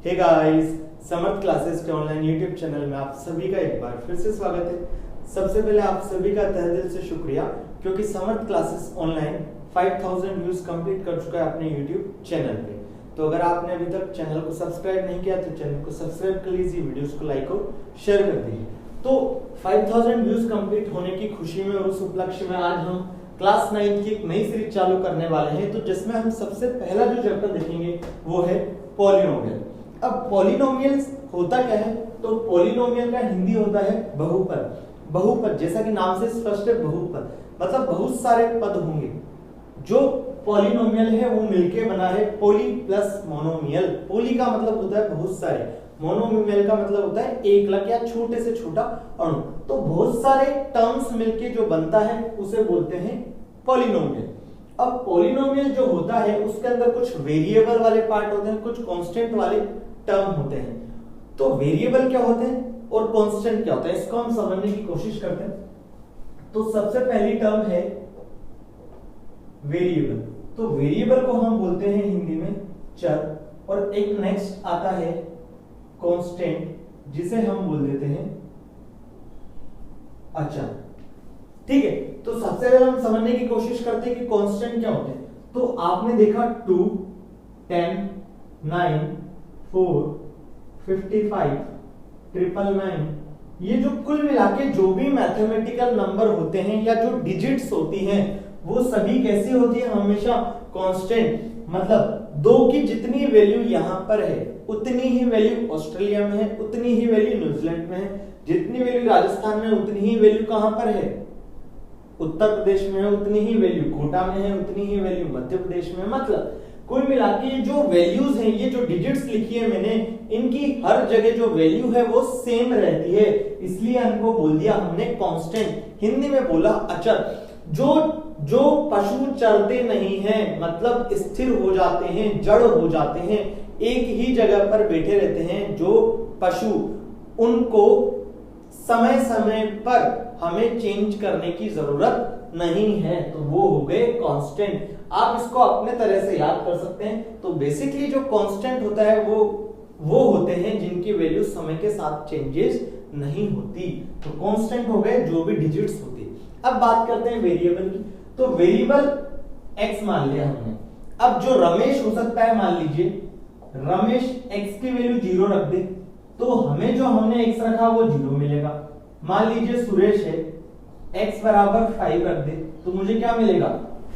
Hey guys, समर्थ classes के online YouTube channel में आप सभी का एक बार फिर से स्वागत है। सबसे पहले आप सभी का तहे दिल से शुक्रिया, क्योंकि समर्थ क्लासेस ऑनलाइन 5000 व्यूज कंप्लीट कर चुका है अपने यूट्यूब चैनल पे। तो अगर आपने अभी तक चैनल को सब्सक्राइब नहीं किया तो चैनल को सब्सक्राइब कर लीजिए, वीडियोस को लाइक और शेयर कर दीजिए। तो 5000 व्यूज कंप्लीट होने की खुशी में और उस उपलक्ष्य में आज हम क्लास 9 की एक नई सीरीज चालू करने वाले हैं। तो जिसमें हम सबसे पहला जो चैप्टर देखेंगे वो है पॉलिनोमियल। अब पॉलिनोमियल होता क्या है? तो पॉलिनोमियल का हिंदी होता है बहुपद। बहुपद जैसा कि नाम से स्पष्ट है, बहुपद मतलब बहुत सारे पद होंगे। जो पॉलिनोमियल है वो मिलके बना है पॉली प्लस मोनोमियल। पॉली का मतलब होता है बहुत सारे, मोनोमियल का मतलब होता है एक लग या छोटे से छोटा अणु। तो बहुत सारे टर्म्स मिलके जो बनता है उसे बोलते हैं पॉलिनोमियल। अब पॉलिनोमियल जो होता है उसके अंदर कुछ वेरिएबल वाले पार्ट होते हैं, कुछ कांस्टेंट वाले टर्म होते हैं। तो वेरिएबल क्या होते हैं और कांस्टेंट क्या होता है, इसको हम समझने की कोशिश करते हैं। तो सबसे पहली टर्म है वेरिएबल। तो वेरिएबल को हम बोलते हैं हिंदी में चर, और एक नेक्स्ट आता है कांस्टेंट, जिसे हम बोल देते हैं अचर। ठीक है, तो सबसे पहले हम समझने की कोशिश करते हैं कि कांस्टेंट क्या होते हैं। तो आपने देखा 2, 10, 9, 4, 55, 999, ये जो कुल मिला के जो भी मैथमेटिकल नंबर होते हैं या जो डिजिट्स होती हैं वो सभी कैसी होती है? हमेशा कांस्टेंट। मतलब 2 की जितनी वैल्यू यहां पर है उतनी ही वैल्यू ऑस्ट्रेलिया में है, उतनी ही वैल्यू न्यूजीलैंड में है, जितनी वैल्यू राजस्थान में उतनी ही वैल्यू कहां पर है? उत्तर प्रदेश में है, उतनी ही वैल्यू कोटा में है, उतनी ही वैल्यू मध्य प्रदेश में। मतलब कुल मिला के जो वैल्यूज हैं, ये जो डिजिट्स लिखी है मैंने, इनकी हर जगह जो वैल्यू है वो सेम रहती है, इसलिए इनको बोल दिया हमने कांस्टेंट। हिंदी में बोला अचर। जो पशु चलते नहीं हैं, मतलब स्थिर हो जाते हैं, जड़ हो जाते हैं, एक ही जगह पर बैठे रहते हैं जो पशु, उनको समय समय पर हमें चेंज करने की जरूरत नहीं है, तो वो हो गए कांस्टेंट। आप इसको अपने तरह से याद कर सकते हैं। तो बेसिकली जो कांस्टेंट होता है वो होते हैं जिनकी वैल्यू समय के साथ चेंजेस नहीं होती। तो कांस्टेंट हो गए जो भी डिजिट्स होती है। अब बात करते हैं वेरिएबल की। तो वेरिएबल x मान लिया हमने। अब जो रमेश हो सकता है, मान लीजिए रमेश x की वैल्यू 0 रख दे, तो हमें जो हमने x रखा वो 0 मिलेगा। मान लीजिए सुरेश है, x बराबर 5 रख दे, तो मुझे क्या मिलेगा?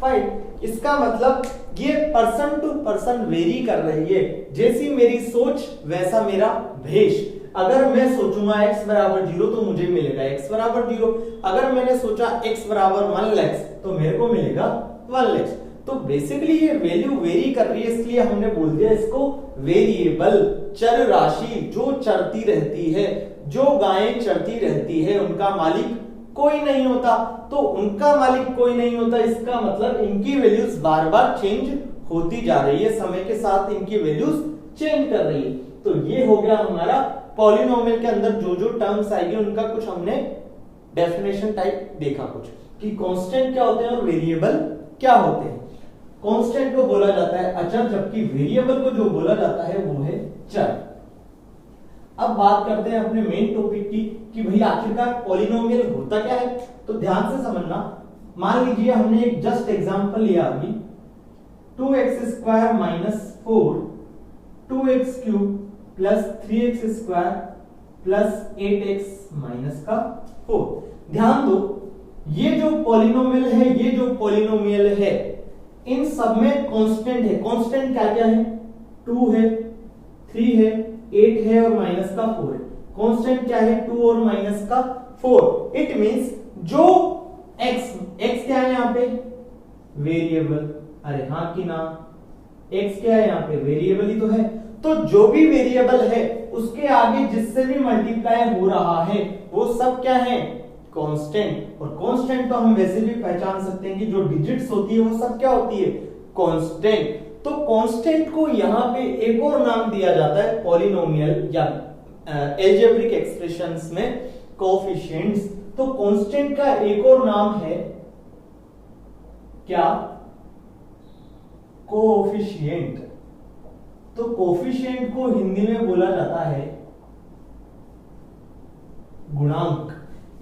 5। इसका मतलब ये पर्सन टू पर्सन वेरी कर रही है। जैसी मेरी सोच वैसा मेरा भेष। अगर मैं सोचूंगा x बराबर 0 तो मुझे मिलेगा x बराबर 0। अगर मैंने सोचा x बराबर 1 लाख तो मेरे को मिलेगा 1 लाख। तो बेसिकली ये वैल्यू वेरी कर रही है, इसलिए हमने बोल दिया इसको वेरिएबल, चर राशि जो चलती रहती है। जो गायें चलती रहती है उनका मालिक कोई नहीं होता। तो उनका मालिक कोई नहीं होता, इसका मतलब इनकी वैल्यूज बार बार चेंज होती जा रही है, समय के साथ इनकी वैल्यूज चेंज कर रही है। तो ये हो गया हमारा पॉलिनोमियल के अंदर जो जो टर्म्स आएंगे उनका कुछ हमने डेफिनेशन टाइप देखा, कुछ कि कांस्टेंट क्या होते हैं और वेरिएबल क्या होते हैं। कांस्टेंट को बोला जाता है अचर, जबकि वेरिएबल को जो बोला जाता है वो है चर। अब बात करते हैं अपने मेन टॉपिक की कि भाई आखिरकार पॉलिनोमियल होता क्या है। तो ध्यान से समझना। मान लीजिए हमने एक जस्ट एग्जांपल लिया अभी, 2x² - 4 2x³ + 3x² + 8x - 4। ध्यान दो, ये जो पॉलिनोमियल है, ये जो पॉलिनोमियल है, इन सब में कांस्टेंट है। कांस्टेंट क्या क्या है? 2 है, 3 है, 8 है और -4 है। कांस्टेंट क्या है? 2 और -4। इट मींस जो x क्या है यहाँ पे? वेरिएबल। अरे हाँ कि ना, x क्या है यहाँ पे? वेरिएबल ही तो है। तो जो भी वेरिएबल है उसके आगे जिससे भी मल्टीप्लाई हो रहा है वो सब क्या है? कांस्टेंट। और कांस्टेंट तो हम वैसे भी पहचान सकते हैं कि जो डिजिट्स होती है वो सब क्या होती है? कांस्टेंट। तो कांस्टेंट को यहां पे एक और नाम दिया जाता है पॉलिनोमियल या अलजेब्रिक एक्सप्रेशंस में कोएफिशिएंट्स। तो कांस्टेंट का एक और नाम है क्या? कोएफिशिएंट। तो कोफिशिएंट को हिंदी में बोला जाता है गुणांक।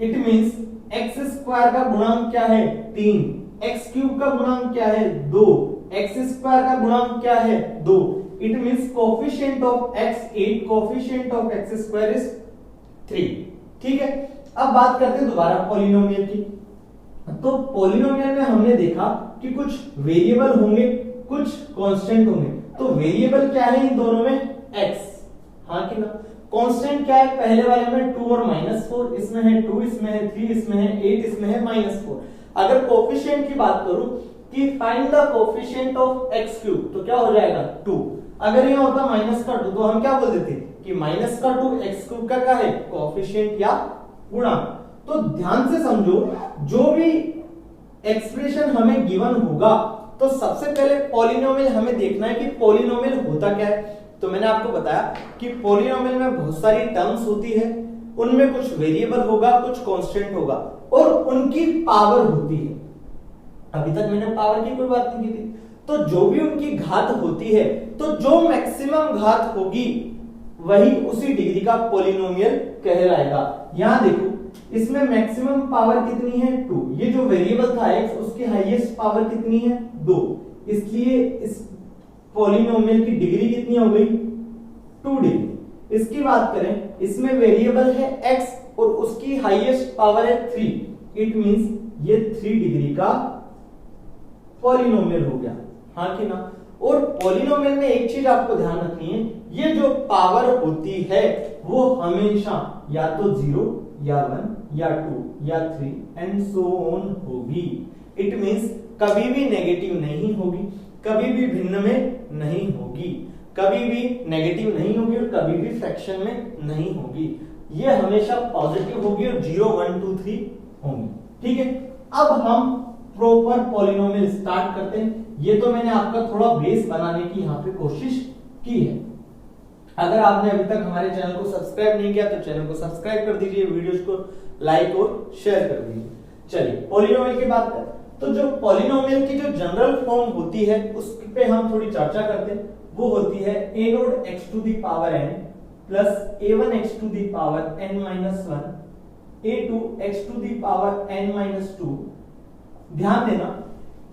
इट मींस एक्स स्क्वायर का गुणांक क्या है 3, एक्स क्यूब का गुणांक क्या है 2, एक्स स्क्वायर का गुणांक क्या है 2। It means coefficient of x 8, coefficient of x square is 3। ठीक है, अब बात करते हैं दोबारा पॉलिनोमियल की। तो पॉलिनोमियल में हमने देखा कि कुछ वेरिएबल होंगे, कुछ कांस्टेंट होंगे। तो वेरिएबल क्या है इन दोनों में x, हाँ कि ना। कांस्टेंट क्या है, पहले वाले में 2 और -4, इसमें है 2, इसमें है 3, इसमें है 8, इसमें है -4। अगर कोफिशिएंट की बात करूं कि find the coefficient of x cube, तो क्या हो जाएगा 2। अगर यह होता -2 तो हम क्या बोल देते कि -2 x क्यूब का क्या है कोफिशिएंट या गुणांक। तो ध्यान से समझो, जो भी एक्सप्रेशन हमें गिवन होगा तो सबसे पहले पॉलिनोमियल हमें देखना है कि पॉलिनोमियल होता क्या है। तो मैंने आपको बताया कि पॉलिनोमियल में बहुत सारी टर्म्स होती है, उनमें कुछ वेरिएबल होगा, कुछ कांस्टेंट होगा और उनकी पावर होती है। अभी तक मैंने पावर की कोई बात नहीं की थी। तो जो भी उनकी घात होती है, तो जो मैक्सिमम घात होगी वही उसी डिग्री का पॉलिनोमियल कहलाएगा। यहां देखो, इसमें मैक्सिमम पावर कितनी है 2। ये जो वेरिएबल था x, उसकी हाईएस्ट पावर कितनी है 2, इसलिए इस पॉलिनोमियल की डिग्री कितनी हो गई 2 डिग्री। इसकी बात करें, इसमें वेरिएबल है x और उसकी हाईएस्ट पावर है 3। इट मींस ये 3 डिग्री का पॉलिनोमियल हो गया, हाँ कि ना। और पॉलिनोमियल में एक चीज आपको ध्यान रखनी है, ये जो पावर होती है वो हमेशा या तो 0 या 1 या 2 या 3 एंड सो ऑन होगी। इट मींस कभी भी नेगेटिव नहीं होगी, कभी भी भिन्न में नहीं होगी, कभी भी नेगेटिव नहीं होगी और कभी भी फ्रैक्शन में नहीं होगी। ये हमेशा पॉजिटिव होगी और 0 1 2 3 होंगी। ठीक है, अब हम प्रॉपर पॉलिनोमियल स्टार्ट करते हैं। ये तो मैंने आपका थोड़ा बेस बनाने की यहाँ पे कोशिश की है। अगर आपने अभी तक हमारे चैनल को सब्सक्राइब नहीं किया तो चैनल को सब्सक्राइब कर दीजिए, वीडियोस को लाइक और शेयर कर दीजिए। चलिए पॉलिनोमियल की बात करें तो जो पॉलिनोमियल की जो जनरल फॉर्म होती है उस पे हम थोड़ी चर्चा करते हैं। वो होती है a naught x to the power n plus a1 x to the power n minus 1 a2 x to the power n minus 2। ध्यान देना,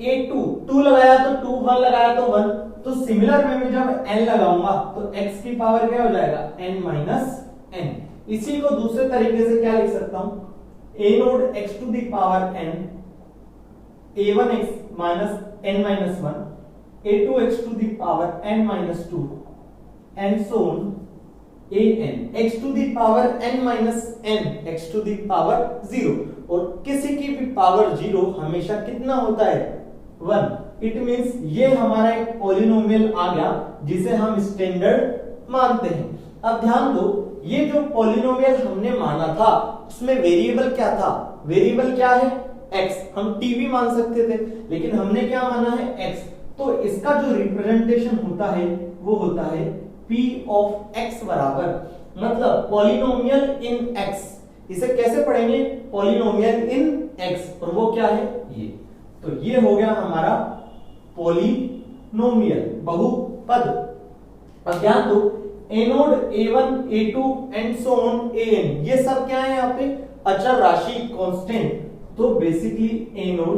a2 2 लगाया तो 2, 1 लगाया तो 1। तो सिमिलर वे में जब n लगाऊंगा तो x की पावर क्या हो जाएगा n माइनस n। इसी को दूसरे तरीके से क्या लिख सकता हूं, a naught x to the power n a1 x minus n minus 1 a2 x to the power n minus 2 and so on an x to the power n minus n x to the power 0। और किसी की भी power 0 हमेशा कितना होता है 1। It means ये हमारा एक पॉलिनोमियल आ गया जिसे हम स्टैंडर्ड मानते हैं। अब ध्यान दो, ये जो पॉलिनोमियल हमने माना था उसमें वेरिएबल क्या था, वेरिएबल क्या है x। हम t भी मान सकते थे लेकिन हमने क्या माना है x। तो इसका जो रिप्रेजेंटेशन होता है वो होता है p ऑफ x बराबर, मतलब पॉलिनोमियल इन x। इसे कैसे पढ़ेंगे, पॉलिनोमियल इन x, और वो क्या है ये। तो ये हो गया हमारा पॉलिनोमियल बहुपद। अब ध्यान दो, a node a1 a2 and so on an, ये सब क्या है यहाँ पे अचर राशि कांस्टेंट। तो basically a node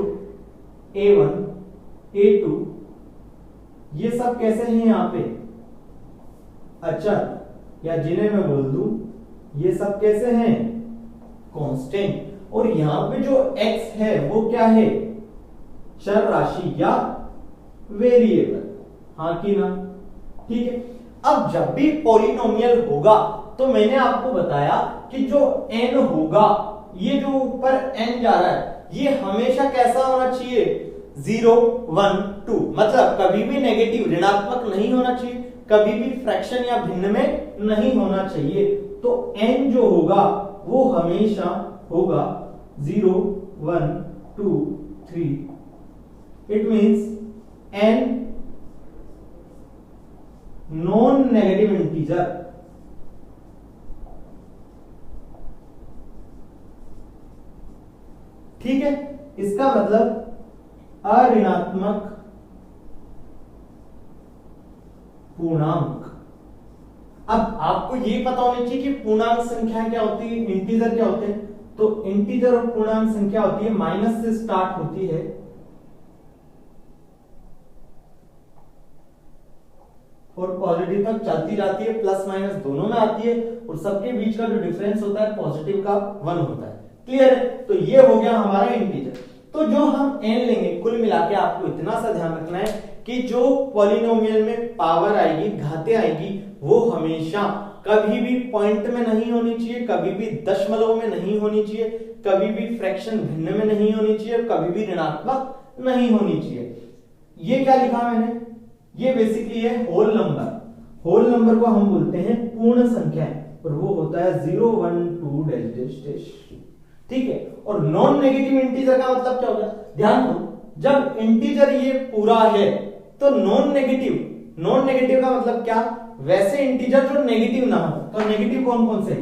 a1 a2 ये सब कैसे हैं यहाँ पे अचर, या जिन्हें मैं बोल दूं ये सब कैसे हैं कांस्टेंट। और यहां पे जो x है वो क्या है चर राशि या वेरिएबल, हाँ कि ना। ठीक है, अब जब भी पॉलिनोमियल होगा तो मैंने आपको बताया कि जो n होगा, ये जो ऊपर n जा रहा है ये हमेशा कैसा होना चाहिए 0 1 2, मतलब कभी भी नेगेटिव ऋणात्मक नहीं होना चाहिए, कभी भी फ्रैक्शन या भिन्न में नहीं होना चाहिए। तो n जो होगा वो हमेशा होगा 0 1 2 3। It means n non negative integer. ठीक है, इसका मतलब अऋणात्मक पूर्णांक। अब आपको ये पता होना चाहिए कि पूर्णांक संख्या क्या होती है, इंटीजर क्या होते हैं। तो इंटीजर और पूर्णांक संख्या होती है माइनस से स्टार्ट होती है और पॉजिटिव तक चलती जाती है, प्लस माइनस दोनों में आती है और सबके बीच का जो डिफरेंस होता है पॉजिटिव का 1 होता है। क्लियर है? तो ये हो गया हमारा इंटीजर। तो जो हम n लेंगे, कुल मिला के आपको इतना सा ध्यान रखना है कि जो पॉलिनोमियल में पावर आएगी, घातें आएगी, वो हमेशा कभी भी पॉइंट में नहीं होनी चाहिए, कभी भी दशमलव में नहीं होनी चाहिए, कभी भी फ्रैक्शन भिन्न में नहीं होनी चाहिए, कभी भी ऋणात्मक नहीं होनी चाहिए। ये क्या लिखा मैंने, ये बेसिकली है होल नंबर। होल नंबर को हम बोलते हैं पूर्ण संख्या और वो होता है 0 1 2 डैश डैश डैश। ठीक है? और नॉन नेगेटिव इंटीजर का मतलब क्या होता है, ध्यान दो, जब इंटीजर ये पूरा है तो नॉन नेगेटिव का मतलब क्या, वैसे इंटीजर जो नेगेटिव ना हो। तो नेगेटिव कौन कौन से,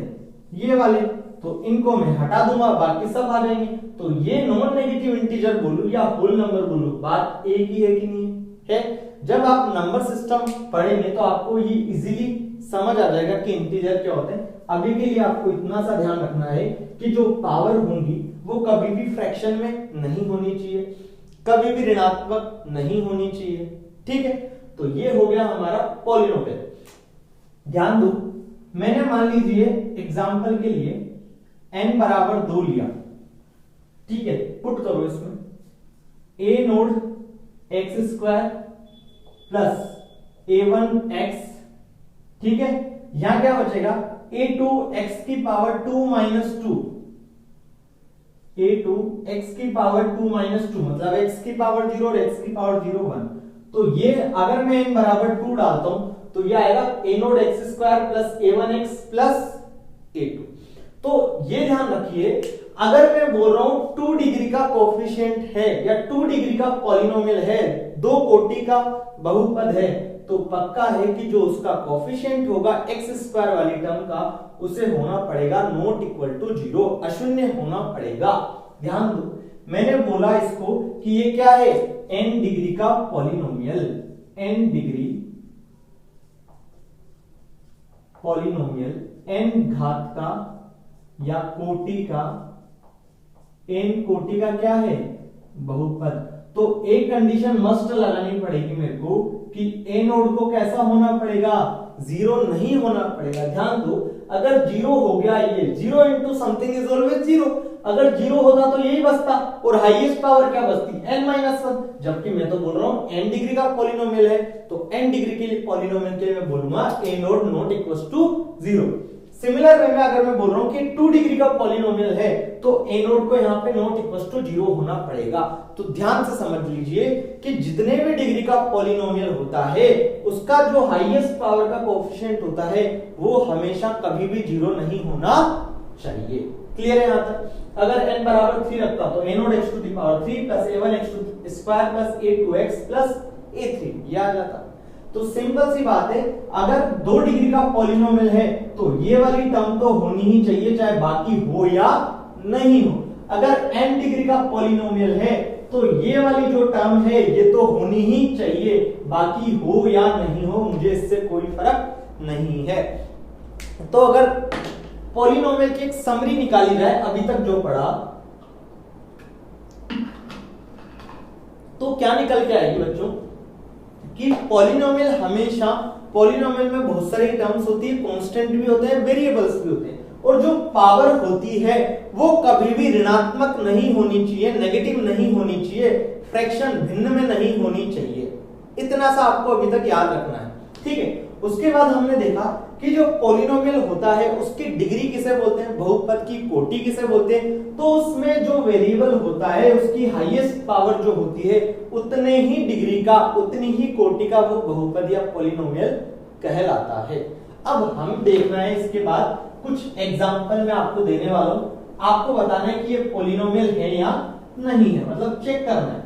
ये वाले, तो इनको मैं हटा दूंगा, बाकी सब आ जाएंगे। तो ये नॉन नेगेटिव इंटीजर बोलूं या होल नंबर बोलूं, बात एक ही है कि नहीं है? जब आप नंबर सिस्टम पढ़ेंगे तो आपको ये इजीली समझ आ जाएगा कि इंटीजर क्या होते हैं। अभी के लिए आपको इतना सा ध्यान रखना है कि जो पावर होंगी वो कभी भी फ्रैक्शन में नहीं होनी चाहिए, कभी भी ऋणात्मक नहीं होनी चाहिए। ठीक है? तो ये हो गया हमारा पॉलिनोमियल। ध्यान दो, मैंने मान लीजिए एग्जांपल के लिए n बराबर 2 लिया। ठीक है? पुट करो इसमें a node x square plus a1x। ठीक है? यहां क्या बचेगा, a2x की पावर 2 माइनस 2, a2x की पावर 2 माइनस 2 मतलब x की पावर 0 और x की पावर 0 1। तो ये अगर मैं n बराबर 2 डालता हूं तो ये आएगा a node x square plus a1x plus a2। तो ये ध्यान रखिए, अगर मैं बोल रहा हूं 2 डिग्री का कोफिशिएंट है या 2 डिग्री का पॉलिनोमियल है, 2 कोटि का बहुपद है, तो पक्का है कि जो उसका कोफिशिएंट होगा x स्क्वायर वाली टर्म का, उसे होना पड़ेगा नॉट इक्वल टू 0, अशून्य होना पड़ेगा। ध्यान दो, मैंने बोला इसको कि ये क्या है, n डिग्री का polynomial, n degree polynomial, n घात का या कोटि का, n कोटि का क्या है, बहुपद। तो एक कंडीशन मस्ट लगानी पड़ेगी मेरे को कि a नोड को कैसा होना पड़ेगा, 0 नहीं होना पड़ेगा। ध्यान दो, अगर 0 हो गया, ये 0 इंटू समथिंग इज ऑलवेज 0, अगर 0 होता तो यही बचता और हाईएस्ट पावर क्या बचती, n-1। जबकि मैं तो बोल रहा हूं n डिग्री का पॉलिनोमियल है, तो n डिग्री के लिए पॉलिनोमियल के लिए मैं बोलूंगा a naught not equals to 0। Similar way में अगर मैं बोल रहा हूं कि 2 डिग्री का पॉलिनोमियल है तो a नोट को यहां पे नॉट इक्वल्स टू 0 होना पड़ेगा। तो ध्यान से समझ लीजिए कि जितने भी डिग्री का पॉलिनोमियल होता है उसका जो हाईएस्ट पावर का कोएफिशिएंट होता है वो हमेशा कभी भी 0 नहीं होना चाहिए। क्लियर है? यहां तक अगर n बराबर 3 रखता तो a naught x to the power 3 plus a1 x to square plus a2x plus a3 ये आ जाता। तो सिंपल सी बात है, अगर 2 डिग्री का पॉलिनोमियल है तो ये वाली टर्म तो होनी ही चाहिए, चाहे बाकी हो या नहीं हो। अगर n डिग्री का पॉलिनोमियल है तो ये वाली जो टर्म है ये तो होनी ही चाहिए, बाकी हो या नहीं हो मुझे इससे कोई फर्क नहीं है। तो अगर पॉलिनोमियल की एक समरी निकाली जाए अभी तक जो पढ़ा, तो क्या निकल के आएगी बच्चों कि पॉलिनोमियल हमेशा, पॉलिनोमियल में बहुत सारी टर्म्स होती है, कांस्टेंट भी होते हैं, वेरिएबल्स भी होते हैं, और जो पावर होती है वो कभी भी ऋणात्मक नहीं होनी चाहिए, नेगेटिव नहीं होनी चाहिए, फ्रैक्शन भिन्न में नहीं होनी चाहिए। इतना सा आपको अभी तक याद रखना है। ठीक है? उसके बाद हमने देखा कि जो पॉलिनोमियल होता है उसकी डिग्री किसे बोलते हैं, बहुपद की कोटि किसे बोलते हैं। तो उसमें जो वेरिएबल होता है उसकी हाईएस्ट पावर जो होती है उतने ही डिग्री का, उतनी ही कोटि का वो बहुपद या पॉलिनोमियल कहलाता है। अब हम देखना है इसके बाद कुछ एग्जांपल मैं आपको देने वाला हूं, आपको बताना है कि ये पॉलिनोमियल है या नहीं है, मतलब चेक करना है।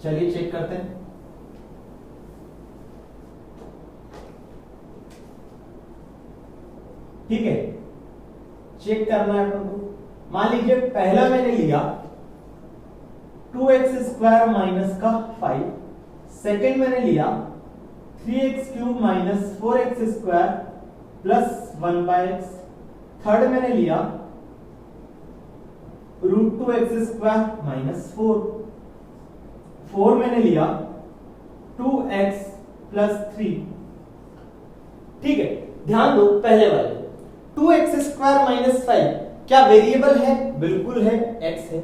चलिए चेक करते हैं। ठीक है, चेक करना है अपन को। मान लीजिए पहला मैंने लिया 2x स्क्वायर माइनस का 5, सेकेंड मैंने लिया 3x cube minus 4x square plus 1/x, third मैंने लिया √2x स्क्वायर माइनस 4, फोर मैंने लिया 2x प्लस 3। ठीक है, ध्यान दो पहले वाले 2x स्क्वायर माइनस 5 क्या वेरिएबल है? बिल्कुल है, x है।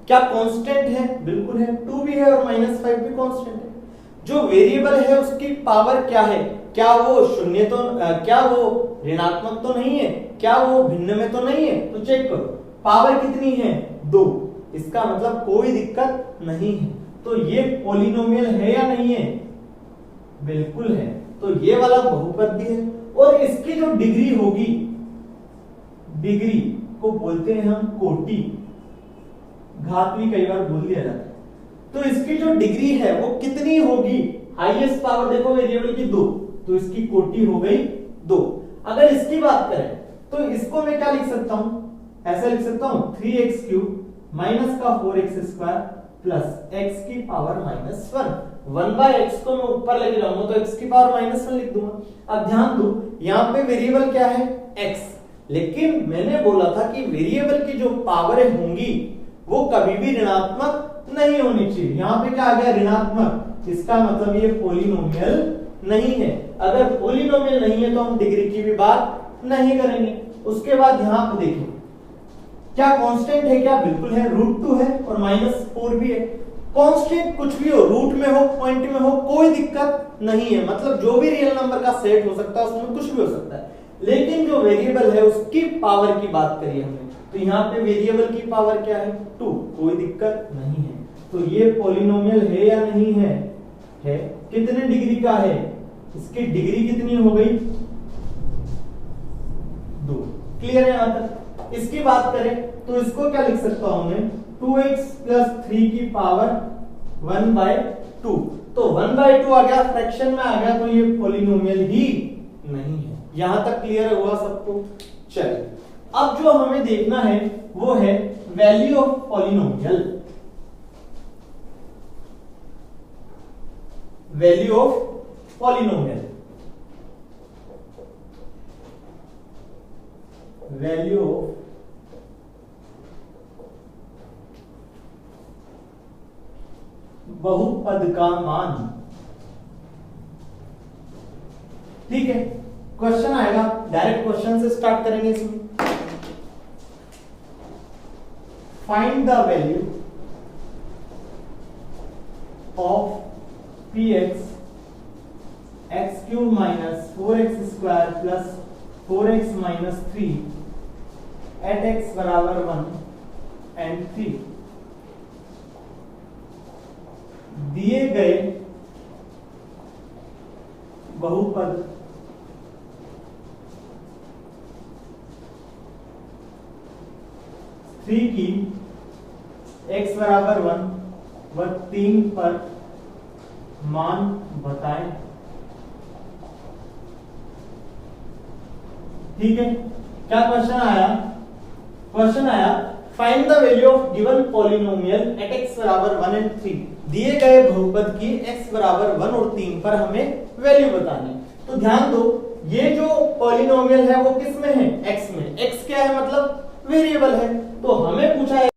क्या कांस्टेंट है? बिल्कुल है, 2 भी है और -5 भी कांस्टेंट है। जो वेरिएबल है उसकी पावर क्या है? क्या वो शून्य तो क्या वो ऋणात्मक तो नहीं है? क्या वो भिन्न में तो नहीं है? तो चेक करो, पावर कितनी है? 2। इसका मतलब कोई दिक्कत नहीं है। तो ये पॉलिनोमियल है या नहीं है? बिल्कुल है। तो ये वाला बहुपद भी है और इसकी जो डिग्री होगी, डिग्री को बोलते हैं हम कोटि, घात भी कई बार बोल दिया जाता है। तो इसकी जो डिग्री है वो कितनी होगी? हाईएस्ट पावर देखो वेरिएबल की 2, तो इसकी कोटि हो गई 2। अगर इसकी बात करें तो इसको मैं क्या लिख सकता हूं? ऐसा लिख सकता हूं 3x क्यूब माइनस का 4x स्क्वायर प्लस x की पावर -1। 1/x को मैं ऊपर लेके जाऊंगा तो x की पावर -1 लिख दूंगा। अब ध्यान दो, यहां पे वेरिएबल क्या है? x, लेकिन मैंने बोला था कि वेरिएबल की जो पावरें होंगी वो कभी भी ऋणात्मक नहीं होनी चाहिए। यहां पे क्या आ गया? ऋणात्मक। इसका मतलब ये पॉलिनोमियल नहीं है। अगर पॉलिनोमियल नहीं है तो हम डिग्री की भी बात नहीं करेंगे। उसके बाद यहां पे देखिए, क्या कांस्टेंट है? क्या बिल्कुल है, √2 है और -4 भी है। कांस्टेंट कुछ भी हो, रूट में हो, पॉइंट में हो, कोई दिक्कत नहीं है। मतलब जो भी रियल नंबर का सेट हो सकता है उसमें कुछ भी हो सकता है। लेकिन जो वेरिएबल है उसकी पावर की बात करिए हमने, तो यहाँ पे वेरिएबल की पावर क्या है? 2। कोई दिक्कत नहीं है। तो ये पॉलिनोमियल है या नहीं है? है। कितने डिग्री का है? इसकी डिग्री कितनी हो गई? 2। क्लियर है यहां तक? इसकी बात करें तो इसको क्या लिख सकता हूं मैं? 2x प्लस 3 की पावर 1/2। तो 1/2 आ गया, फ्रैक्शन में आ गया, तो ये पॉलिनोमियल ही नहीं है। यहां तक क्लियर हुआ सबको? चलिए, अब जो हमें देखना है वो है value of polynomial. Value of polynomial, value of बहुपद का मान। ठीक है, क्वेश्चन आएगा, डायरेक्ट क्वेश्चन से स्टार्ट करेंगे इसमें। Find the value of px x cube minus 4x square plus 4x minus 3 at x बराबर 1 एंड 3 दिए गए बहुपद की x बराबर 1 व 3 पर मान बताएं। ठीक है, क्या क्वेश्चन आया? क्वेश्चन आया find the value of given polynomial at x बराबर 1 एंड 3। दिए गए बहुपद की x बराबर 1 और 3 पर हमें वैल्यू बतानी। तो ध्यान दो, ये जो पॉलिनोमियल है वो किस में है? x में। x क्या है? मतलब वेरिएबल है। तो हमें पूछा है